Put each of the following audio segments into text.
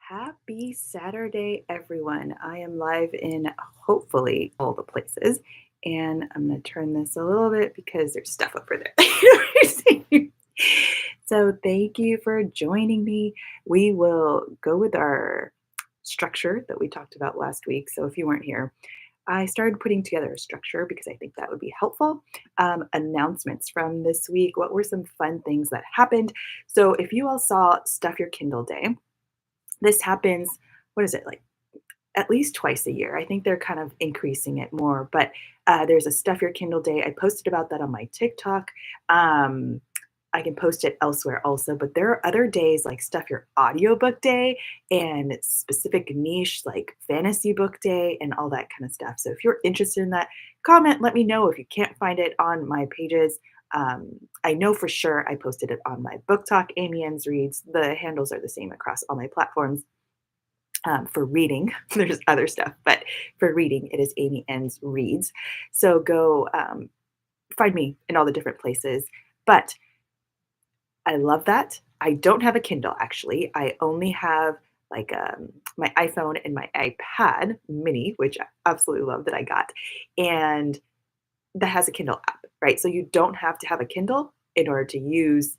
Happy Saturday, everyone. I am live in hopefully all the places. And I'm going to turn this a little bit because there's stuff over there. So, thank you for joining me. We will go with our structure that we talked about last week. So, if you weren't here, I started putting together a structure because I think that would be helpful. Announcements from this week. What were some fun things that happened? So, if you all saw Stuff Your Kindle Day, this happens, what is it, like at least twice a year. I think they're kind of increasing it more, but there's a Stuff Your Kindle Day. I posted about that on my TikTok. Um, I can post it elsewhere also, but there are other days like Stuff Your Audiobook Day and specific niche like Fantasy Book Day and all that kind of stuff. So if you're interested in that, comment, let me know if you can't find it on my pages. I know for sure I posted it on my Book Talk, Amy Ann's Reads. The handles are the same across all my platforms. For reading, there's other stuff, but for reading, it is Amy Ann's Reads. So go find me in all the different places. But I love that. I don't have a Kindle actually. I only have like my iPhone and my iPad mini, which I absolutely love that I got. And that has a Kindle app, right? So you don't have to have a Kindle in order to use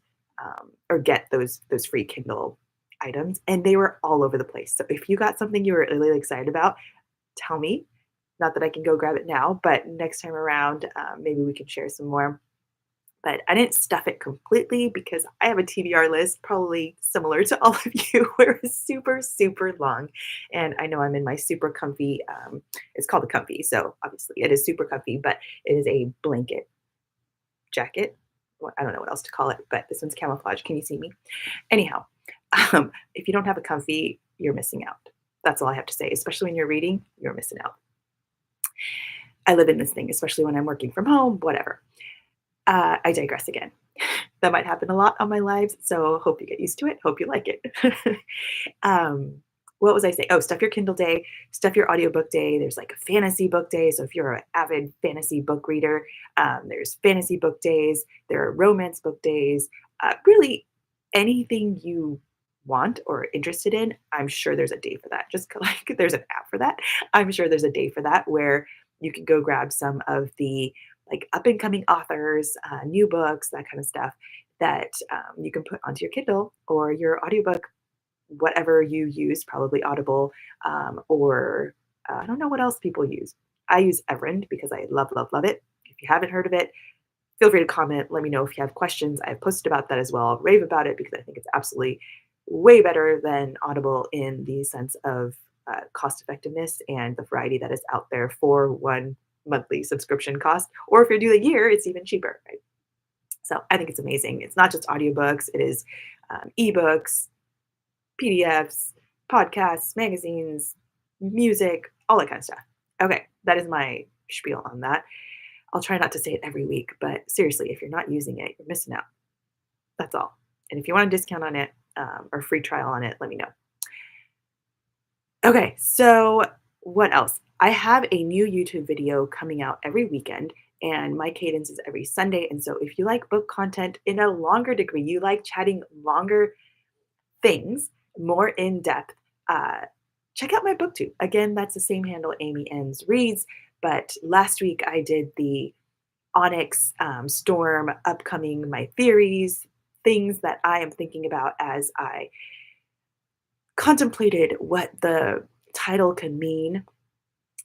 or get those free Kindle items, and they were all over the place. So if you got something you were really excited about, tell me. Not that I can go grab it now, but next time around, maybe we can share some more. But I didn't stuff it completely because I have a TBR list, probably similar to all of you, where it's super, super long. And I know I'm in my super comfy, it's called a comfy. So obviously it is super comfy, but it is a blanket jacket. Well, I don't know what else to call it, but this one's camouflage. Can you see me? Anyhow, if you don't have a comfy, you're missing out. That's all I have to say. Especially when you're reading, you're missing out. I live in this thing, especially when I'm working from home, whatever. I digress again. That might happen a lot on my lives, so hope you get used to it. Hope you like it. um, what was I saying? Oh, Stuff Your Kindle Day, Stuff Your Audiobook Day. There's like a fantasy book day. So if you're an avid fantasy book reader, there's fantasy book days. There are romance book days. Really, anything you want or interested in, I'm sure there's a day for that. Just like there's an app for that. I'm sure there's a day for that where you can go grab some of the like up and coming authors, new books, that kind of stuff that you can put onto your Kindle or your audiobook, whatever you use, probably Audible or I don't know what else people use. I use Everend because I love, love, love it. If you haven't heard of it, feel free to comment. Let me know if you have questions. I've posted about that as well. I'll rave about it because I think it's absolutely way better than Audible in the sense of cost effectiveness and the variety that is out there for one monthly subscription cost. Or if you do the year, it's even cheaper, right? So I think it's amazing. It's not just audiobooks, it is ebooks, PDFs, podcasts, magazines, music, all that kind of stuff. Okay, that is my spiel on that. I'll try not to say it every week, but seriously, if you're not using it, you're missing out. That's all. And if you want a discount on it or free trial on it, let me know. Okay, so what else? I have a new YouTube video coming out every weekend, and my cadence is every Sunday. And so, if you like book content in a longer degree, you like chatting longer things, more in depth, uh, check out my booktube. Again, that's the same handle, Amy Ann's Reads. But last week I did the Onyx Storm upcoming, my theories, things that I am thinking about as I contemplated what the title could mean.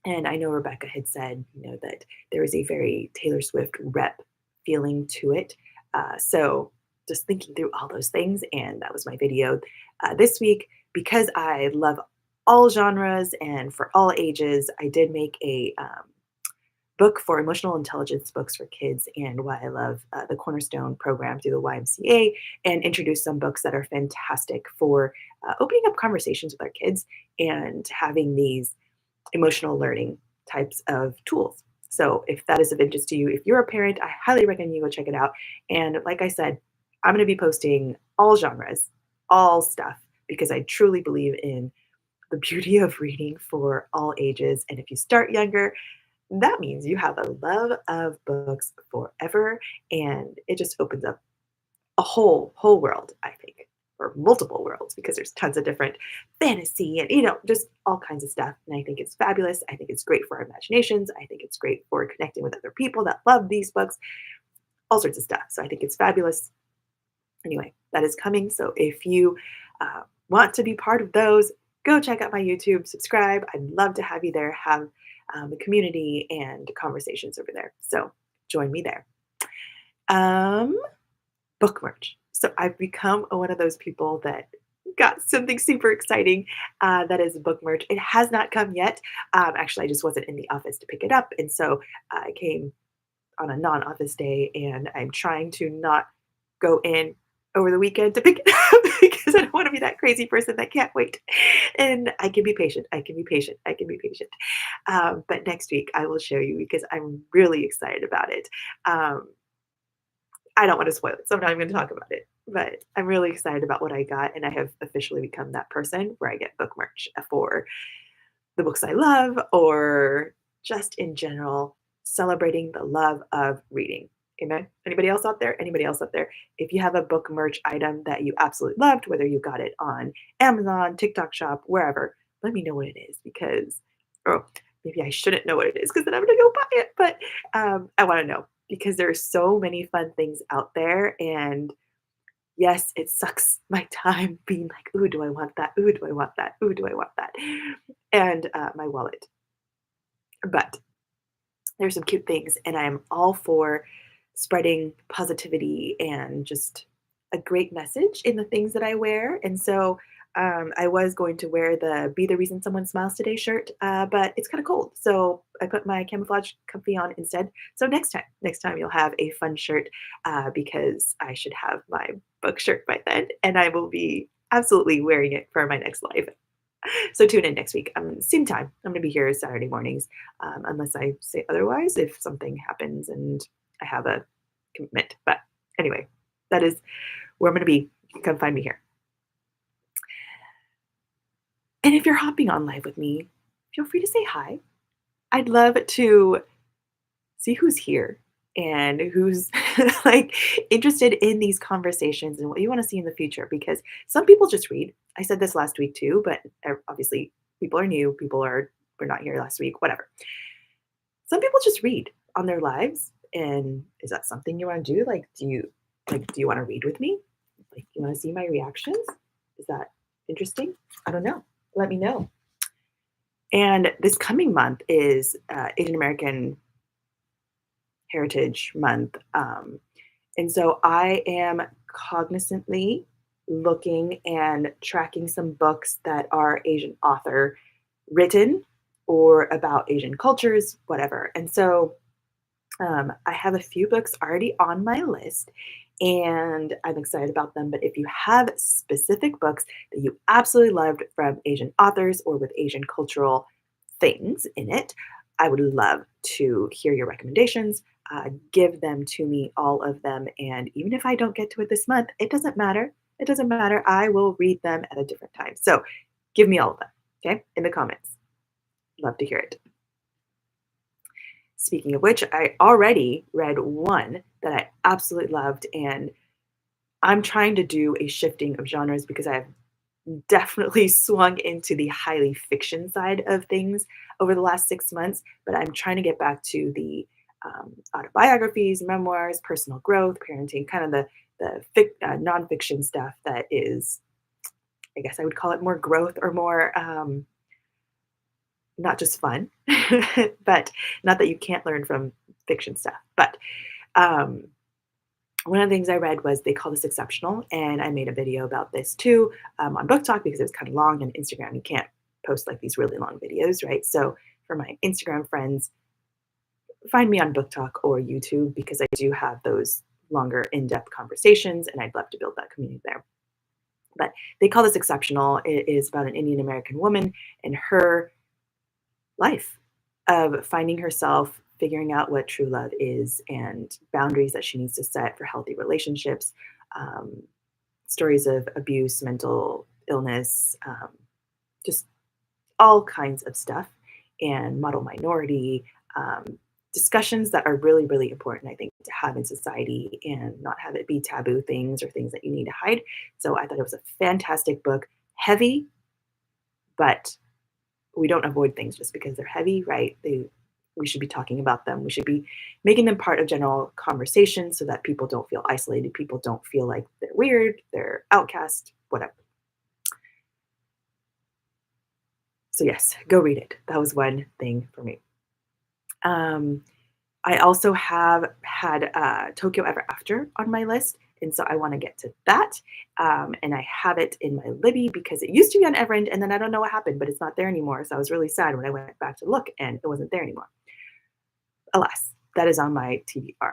And I know Rebecca had said, that there is a very Taylor Swift rep feeling to it. So just thinking through all those things, and that was my video this week. Because I love all genres and for all ages, I did make a book for emotional intelligence books for kids and why I love the Cornerstone program through the YMCA and introduce some books that are fantastic for opening up conversations with our kids and having these emotional learning types of tools. So if that is of interest to you, if you're a parent, I highly recommend you go check it out. And like I said, I'm going to be posting all genres, all stuff, because I truly believe in the beauty of reading for all ages. And if you start younger, that means you have a love of books forever. And it just opens up a whole world, I think. or multiple worlds, because there's tons of different fantasy and, just all kinds of stuff. And I think it's fabulous. I think it's great for our imaginations. I think it's great for connecting with other people that love these books, all sorts of stuff. So I think it's fabulous. Anyway, that is coming. So if you want to be part of those, go check out my YouTube, subscribe. I'd love to have you there, have a community and conversations over there. So join me there. Um, Book merch. So I've become one of those people that got something super exciting that is book merch. It has not come yet. Actually, I just wasn't in the office to pick it up. And so I came on a non-office day, and I'm trying to not go in over the weekend to pick it up because I don't want to be that crazy person that can't wait. And I can be patient. I can be patient. I can be patient. But next week I will show you because I'm really excited about it. I don't want to spoil it, so I'm not even going to talk about it. But I'm really excited about what I got, and I have officially become that person where I get book merch for the books I love or just in general celebrating the love of reading. Amen. Anybody else out there? Anybody else out there? If you have a book merch item that you absolutely loved, whether you got it on Amazon, TikTok Shop, wherever, let me know what it is because, or maybe I shouldn't know what it is because then I'm going to go buy it. But I want to know because there's so many fun things out there. And yes, it sucks my time being like, ooh, do I want that? Ooh, do I want that? Ooh, do I want that? And my wallet. But there's some cute things, and I'm all for spreading positivity and just a great message in the things that I wear. And so I was going to wear the Be the Reason Someone Smiles Today shirt, but it's kind of cold. So I put my camouflage comfy on instead. So next time you'll have a fun shirt because I should have my book shirt by then, and I will be absolutely wearing it for my next live. So tune in next week. Same time. I'm going to be here Saturday mornings, unless I say otherwise. If something happens and I have a commitment, but anyway, that is where I'm going to be. You can come find me here. And if you're hopping on live with me, feel free to say hi. I'd love to see who's here and who's like interested in these conversations and what you want to see in the future because some people just read. I said this last week too, but obviously people are new, were not here last week, whatever. Some people just read on their lives, and is that something you want to do? Do you want to read with me? Like, you want to see my reactions? Is that interesting? I don't know. Let me know. And this coming month is Asian American Heritage Month. And so I am cognizantly looking and tracking some books that are Asian author written or about Asian cultures, whatever. And so I have a few books already on my list and I'm excited about them. But if you have specific books that you absolutely loved from Asian authors or with Asian cultural things in it, I would love to hear your recommendations. Give them to me, all of them. And even if I don't get to it this month, it doesn't matter. It doesn't matter. I will read them at a different time. So give me all of them, okay, in the comments. Love to hear it. Speaking of which, I already read one that I absolutely loved, and I'm trying to do a shifting of genres because I've definitely swung into the highly fiction side of things over the last 6 months, but I'm trying to get back to the autobiographies, memoirs, personal growth, parenting, kind of the nonfiction stuff that is, I guess I would call it more growth or more not just fun, but not that you can't learn from fiction stuff. But one of the things I read was They Call This Exceptional, and I made a video about this too on Book Talk because it was kind of long on Instagram. You can't post like these really long videos, right? So for my Instagram friends, find me on Book Talk or YouTube because I do have those longer in-depth conversations and I'd love to build that community there. But They Call This Exceptional. It is about an Indian American woman and her life of finding herself, figuring out what true love is and boundaries that she needs to set for healthy relationships, stories of abuse, mental illness, just all kinds of stuff, and model minority, discussions that are really, really important, I think, to have in society and not have it be taboo things or things that you need to hide. So I thought it was a fantastic book. Heavy, but we don't avoid things just because they're heavy, right? We should be talking about them. We should be making them part of general conversation so that people don't feel isolated. People don't feel like they're weird, they're outcast, whatever. So yes, go read it. That was one thing for me. Um, I also have had Tokyo Ever After on my list, and so I want to get to that. And I have it in my Libby because it used to be on Everend, and then I don't know what happened, but it's not there anymore. So I was really sad when I went back to look, and it wasn't there anymore. Alas, that is on my TBR.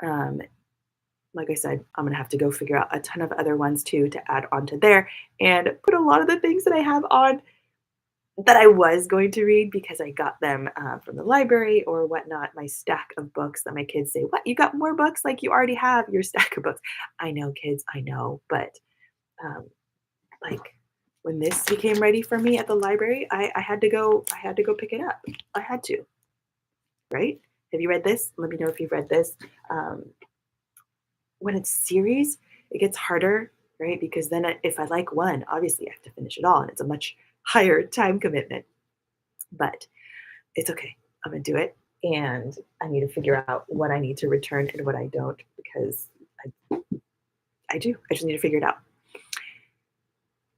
Um, like I said, I'm gonna have to go figure out a ton of other ones too to add onto there, and put a lot of the things that I have on that I was going to read because I got them from the library or whatnot. My stack of books that my kids say, "What? You got more books? Like you already have your stack of books." I know, kids, I know, but um, like when this became ready for me at the library, I had to go. I had to go pick it up. I had to, right? Have you read this? Let me know if you've read this. Um, when it's series, it gets harder, right? Because then if I like one, obviously I have to finish it all, and it's a much higher time commitment. But it's okay. I'm gonna do it. And I need to figure out what I need to return and what I don't because I do. I just need to figure it out.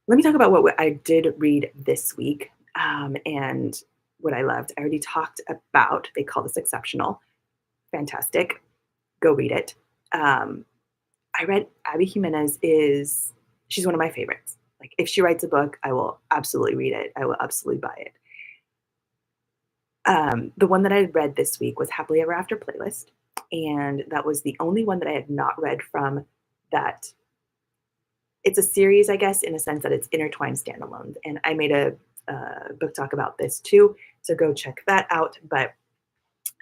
Let me talk about what I did read this week and what I loved. I already talked about, they call this exceptional. Fantastic. Go read it. Um, I read Abby Jimenez is, she's one of my favorites. Like if she writes a book, I will absolutely read it. I will absolutely buy it. The one that I read this week was Happily Ever After Playlist, and that was the only one that I had not read from that. It's a series, I guess, in a sense that it's intertwined standalones, and I made a book talk about this too, so go check that out. But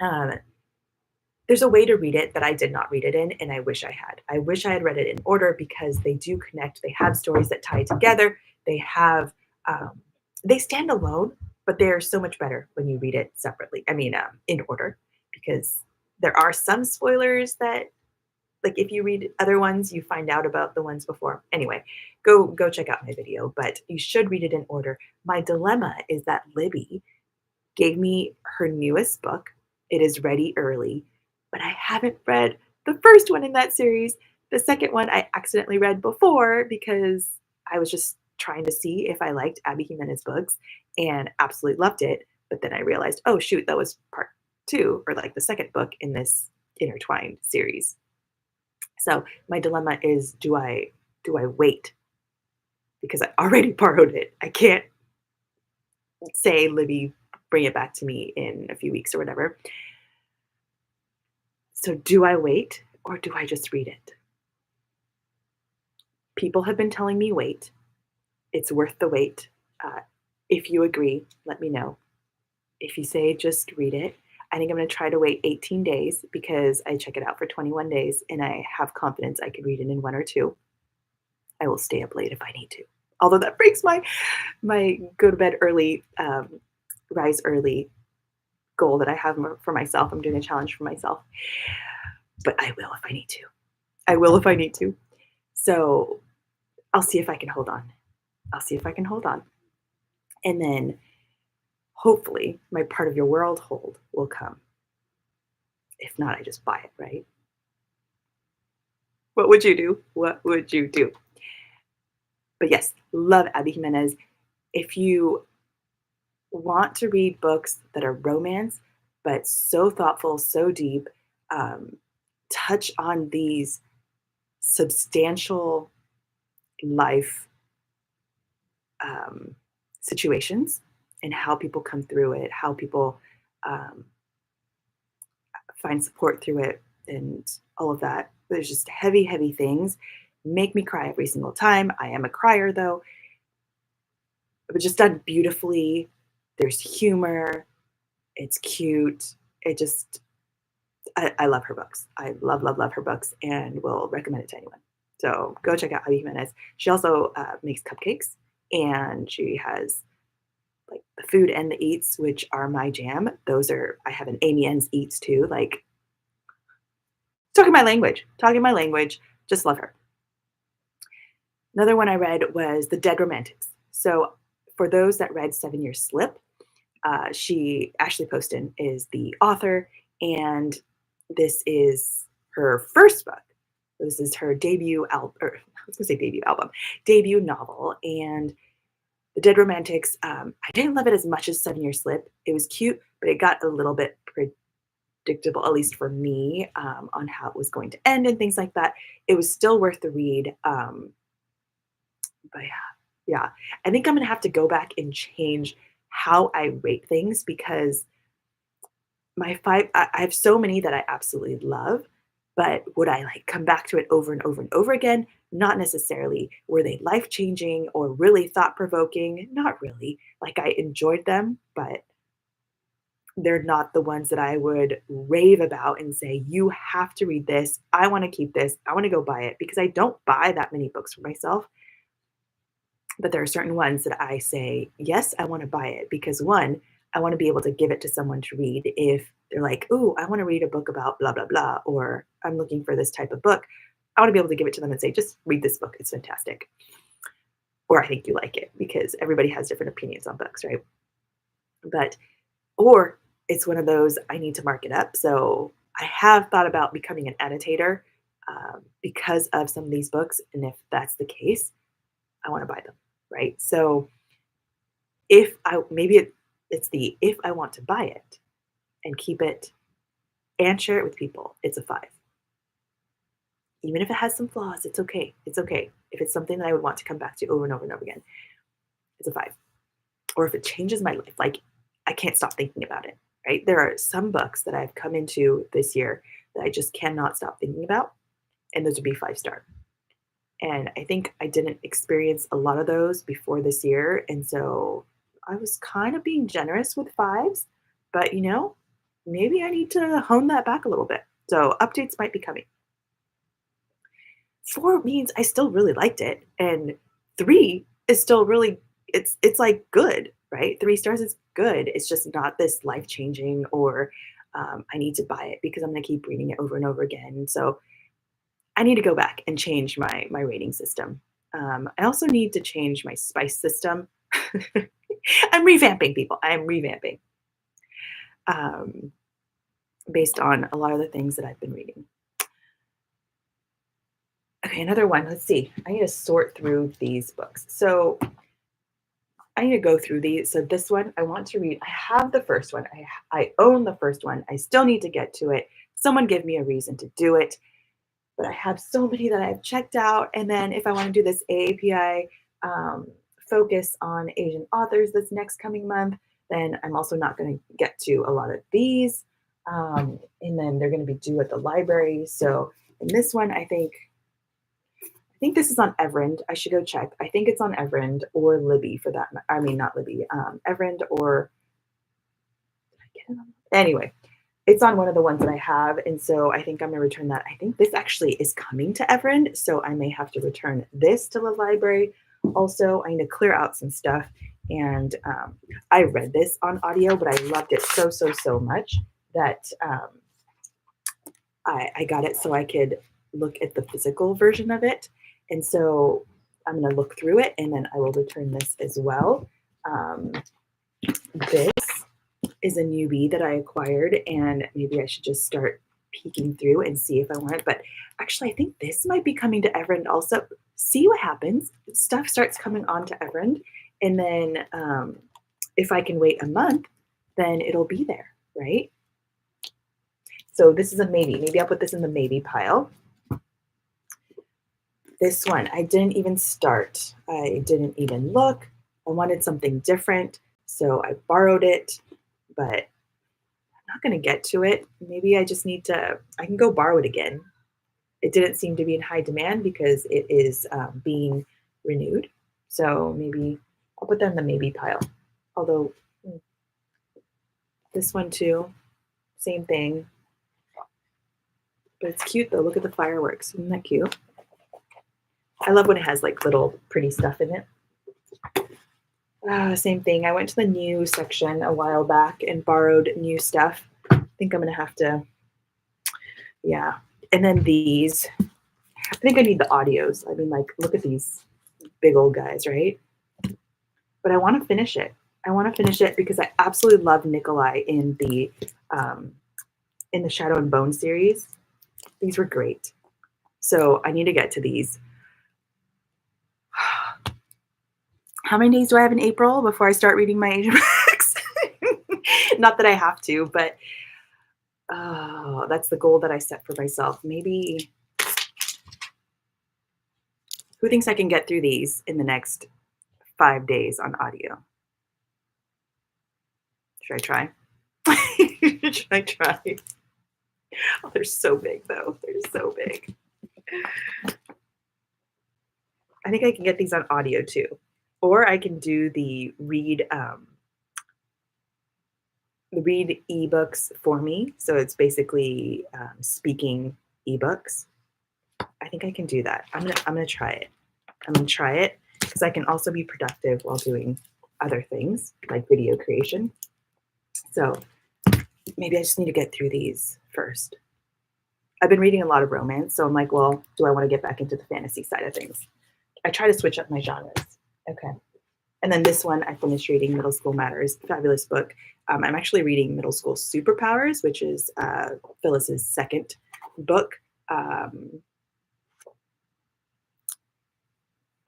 um, there's a way to read it that I did not read it in, and I wish I had. I wish I had read it in order because they do connect. They have stories that tie together. They have um, they stand alone, but they're so much better when you read it separately. I mean, in order, because there are some spoilers that, like, if you read other ones, you find out about the ones before. Anyway, go check out my video, but you should read it in order. My dilemma is that Libby gave me her newest book. It is Ready Early, but I haven't read the first one in that series. The second one I accidentally read before because I was just trying to see if I liked Abby Jimenez books and absolutely loved it. But then I realized, oh shoot, that was part two or like the second book in this intertwined series. So my dilemma is do I wait because I already borrowed it. I can't say Libby bring it back to me in a few weeks or whatever. So do I wait or do I just read it? People have been telling me wait. It's worth the wait. Uh, if you agree, let me know. If you say just read it, I think I'm going to try to wait 18 days because I check it out for 21 days and I have confidence I could read it in one or two. I will stay up late if I need to. Although that breaks my go to bed early, rise early goal that I have for myself. I'm doing a challenge for myself, but I will if I need to. I will if I need to. So I'll see if I can hold on. I'll see if I can hold on. And then hopefully my part of your world hold will come. If not, I just buy it, right? What would you do? What would you do? But yes, love Abby Jimenez. If you want to read books that are romance, but so thoughtful, so deep, um, touch on these substantial life um, situations and how people come through it, how people um, find support through it, and all of that. There's just heavy, heavy things. Make me cry every single time. I am a crier though, but just done beautifully. There's humor. It's cute. It just, I love her books. I love, love, love her books and will recommend it to anyone. So go check out Javi Jimenez. She also makes cupcakes and she has like the food and the eats, which are my jam. I have an Amy Ann's Eats too. Like talking my language. Just love her. Another one I read was The Dead Romantics. So for those that read 7 Year Slip, Ashley Poston is the author, and this is her first book. This is her debut album, or I was going to say debut album, debut novel. And The Dead Romantics, I didn't love it as much as 7 Year Slip. It was cute, but it got a little bit predictable, at least for me, on how it was going to end and things like that. It was still worth the read. But yeah, I think I'm gonna have to go back and change how I rate things because I have so many that I absolutely love, but would I like come back to it over and over and over again? Not necessarily. Were they life changing or really thought provoking? Not really. Like I enjoyed them, but they're not the ones that I would rave about and say, you have to read this. I want to keep this. I want to go buy it because I don't buy that many books for myself. But there are certain ones that I say, yes, I want to buy it because one, I want to be able to give it to someone to read if they're like, "Ooh, I want to read a book about blah blah blah," or "I'm looking for this type of book." I want to be able to give it to them and say, "Just read this book; it's fantastic," or "I think you like it," because everybody has different opinions on books, right? But or it's one of those I need to mark it up. So I have thought about becoming an annotator because of some of these books, and if that's the case, I want to buy them, right? So if I maybe it's the if I want to buy it and keep it and share it with people, it's a 5. Even if it has some flaws, it's okay. It's okay. If it's something that I would want to come back to over and over and over again, it's a 5. Or if it changes my life, like I can't stop thinking about it, right? There are some books that I've come into this year that I just cannot stop thinking about, and those would be 5-star. And I think I didn't experience a lot of those before this year. And so I was kind of being generous with 5s, but maybe I need to hone that back a little bit. So updates might be coming. 4 means I still really liked it. And 3 is still really, it's like good, right? 3 stars is good. It's just not this life changing or I need to buy it because I'm going to keep reading it over and over again. So I need to go back and change my rating system. I also need to change my spice system. I'm revamping people. I'm revamping um, based on a lot of the things that I've been reading. Okay, another one. Let's see. I need to sort through these books. So I need to go through these. So this one I want to read. I have the first one. I own the first one. I still need to get to it. Someone give me a reason to do it. But I have so many that I've checked out. And then if I want to do this AAPI focus on Asian authors this next coming month, then I'm also not going to get to a lot of these. And then they're going to be due at the library. So in this one, I think this is on Everend. I should go check. I think it's on Everend or Libby for that. I mean, not Libby, Everend or did I get it on? Anyway, it's on one of the ones that I have. And so I think I'm going to return that. I think this actually is coming to Everend. So I may have to return this to the library. Also, I need to clear out some stuff. And I read this on audio, but I loved it so, so, so much that I got it so I could look at the physical version of it. And so I'm going to look through it and then I will return this as well. This is a newbie that I acquired, and maybe I should just start peeking through and see if I want it. But actually, I think this might be coming to Everend also. See what happens. Stuff starts coming on to Everend, and then if I can wait a month, then it'll be there, right? So this is a maybe. Maybe I'll put this in the maybe pile. This one, I didn't even start. I didn't even look. I wanted something different, so I borrowed it, but I'm not going to get to it. Maybe I just need to, I can go borrow it again. It didn't seem to be in high demand because it is being renewed. So maybe I'll put that in the maybe pile. Although this one too, same thing. But it's cute though. Look at the fireworks. Isn't that cute? I love when it has like little pretty stuff in it. Same thing. I went to the new section a while back and borrowed new stuff. I think I'm gonna have to, yeah. And then these, I think I need the audios. I mean, like, look at these big old guys, right? But I want to finish it. I want to finish it because I absolutely love Nikolai um, in the Shadow and Bone series. These were great. So I need to get to these. How many days do I have in April before I start reading my Asian books? Not that I have to, but that's the goal that I set for myself. Maybe, who thinks I can get through these in the next 5 days on audio? Should I try? Should I try? Oh, they're so big, though. They're so big. I think I can get these on audio too, or I can do the read ebooks for me. So it's basically speaking ebooks. I think I can do that. I'm gonna try it. I'm gonna try it because I can also be productive while doing other things like video creation. So maybe I just need to get through these first. I've been reading a lot of romance, so I'm like, well, do I want to get back into the fantasy side of things? I try to switch up my genres. Okay. And then this one, I finished reading Middle School Matters, fabulous book. I'm actually reading Middle School Superpowers, which is Phyllis's second book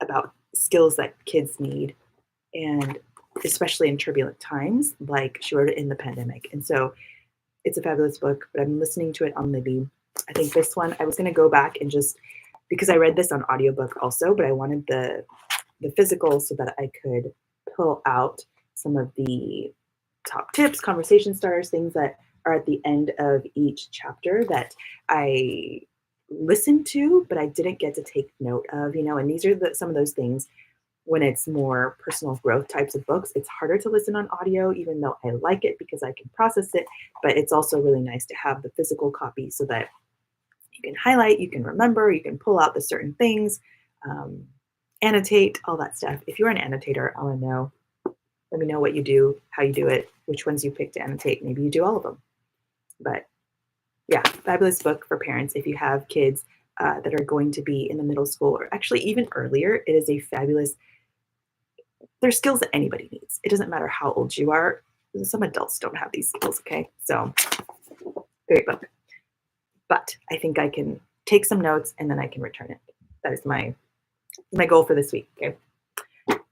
about skills that kids need, and especially in turbulent times, like she wrote it in the pandemic. And so it's a fabulous book, but I'm listening to it on Libby. I think this one, I was going to go back and just, because I read this on audiobook also, but I wanted the physical so that I could pull out some of the top tips, conversation starters, things that are at the end of each chapter that I listened to, but I didn't get to take note of, and these are some of those things when it's more personal growth types of books. It's harder to listen on audio, even though I like it because I can process it, but it's also really nice to have the physical copy so that you can highlight, you can remember, you can pull out the certain things, annotate, all that stuff. If you're an annotator, I want to know. Let me know what you do, how you do it, which ones you pick to annotate. Maybe you do all of them. But yeah, fabulous book for parents if you have kids that are going to be in the middle school or actually even earlier. It is a fabulous, there's skills that anybody needs. It doesn't matter how old you are. Some adults don't have these skills, okay? So, great book. But I think I can take some notes and then I can return it. That is my goal for this week, okay?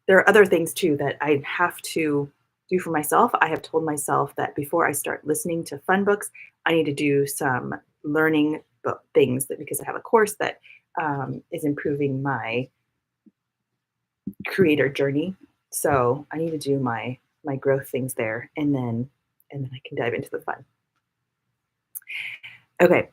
There are other things too that I have to do for myself. I have told myself that before I start listening to fun books, I need to do some learning things because I have a course that is improving my creator journey. So I need to do my growth things there, and then I can dive into the fun. Okay,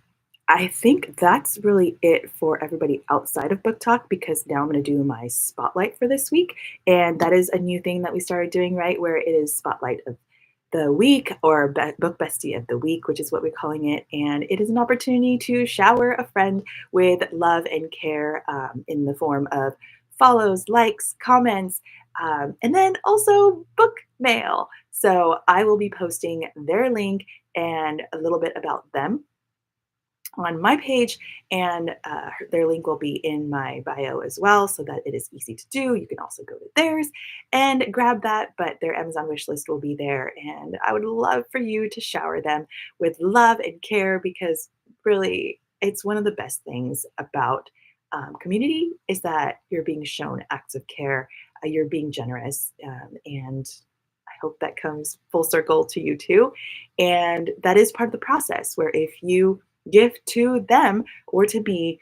I think that's really it for everybody outside of Book Talk, because now I'm going to do my spotlight for this week. And that is a new thing that we started doing, right? Where it is spotlight of the week or book bestie of the week, which is what we're calling it. And it is an opportunity to shower a friend with love and care in the form of follows, likes, comments, and then also book mail. So I will be posting their link and a little bit about them on my page, and their link will be in my bio as well, so that it is easy to do. You can also go to theirs and grab that, but their Amazon wish list will be there, and I would love for you to shower them with love and care, because really it's one of the best things about community is that you're being shown acts of care, you're being generous, and I hope that comes full circle to you too. And that is part of the process, where if you give to them or to be,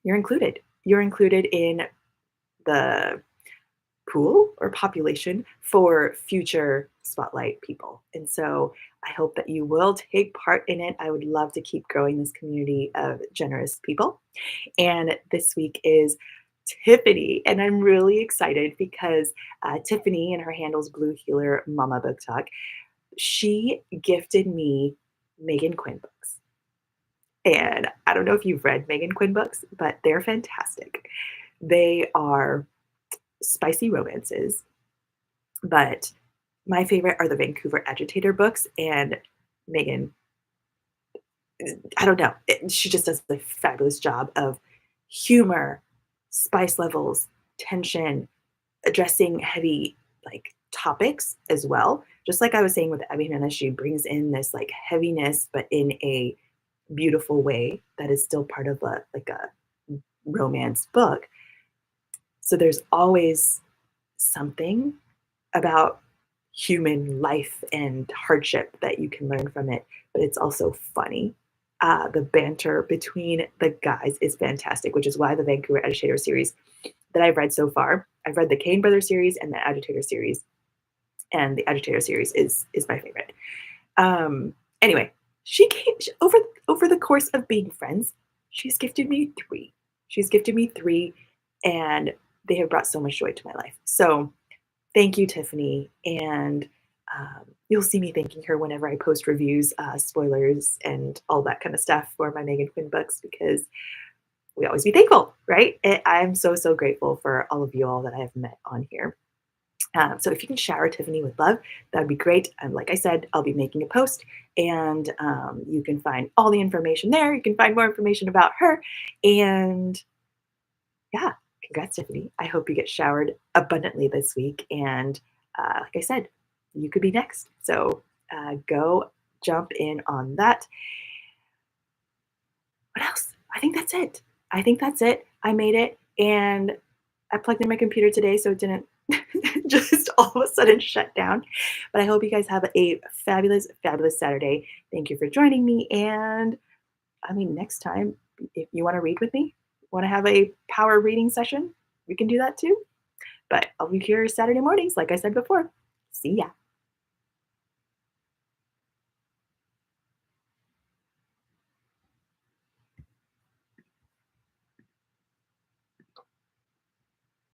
you're included. You're included in the pool or population for future spotlight people. And so I hope that you will take part in it. I would love to keep growing this community of generous people. And this week is Tiffany, and I'm really excited because Tiffany, and her handle's Blue Healer Mama Book Talk, she gifted me Megan Quinn books. And I don't know if you've read Megan Quinn books, but they're fantastic. They are spicy romances, but my favorite are the Vancouver Agitator books, and Megan, I don't know, she just does a fabulous job of humor, spice levels, tension, addressing heavy, like, topics as well. Just like I was saying with Abby Jimenez, she brings in this, like, heaviness, but in a beautiful way that is still part of a romance book. So there's always something about human life and hardship that you can learn from it, but it's also funny. The banter between the guys is fantastic, which is why the Vancouver Agitator series that I've read so far, I've read the Kane Brothers series and the Agitator series, and the Agitator series is my favorite. Anyway, over the course of being friends, she's gifted me three. She's gifted me three, and they have brought so much joy to my life. So thank you, Tiffany. And you'll see me thanking her whenever I post reviews, spoilers, and all that kind of stuff for my Megan Quinn books, because we always be thankful, right? I'm so, so grateful for all of you all that I have met on here. So if you can shower Tiffany with love, that would be great. And like I said, I'll be making a post, and you can find all the information there. You can find more information about her. And yeah, congrats, Tiffany. I hope you get showered abundantly this week. And like I said, you could be next. So go jump in on that. What else? I think that's it. I think that's it. I made it. And I plugged in my computer today, so it didn't just all of a sudden shut down. But I hope you guys have a fabulous, fabulous Saturday. Thank you for joining me. And I mean, next time, if you want to read with me, want to have a power reading session, we can do that too. But I'll be here Saturday mornings, like I said before. See ya.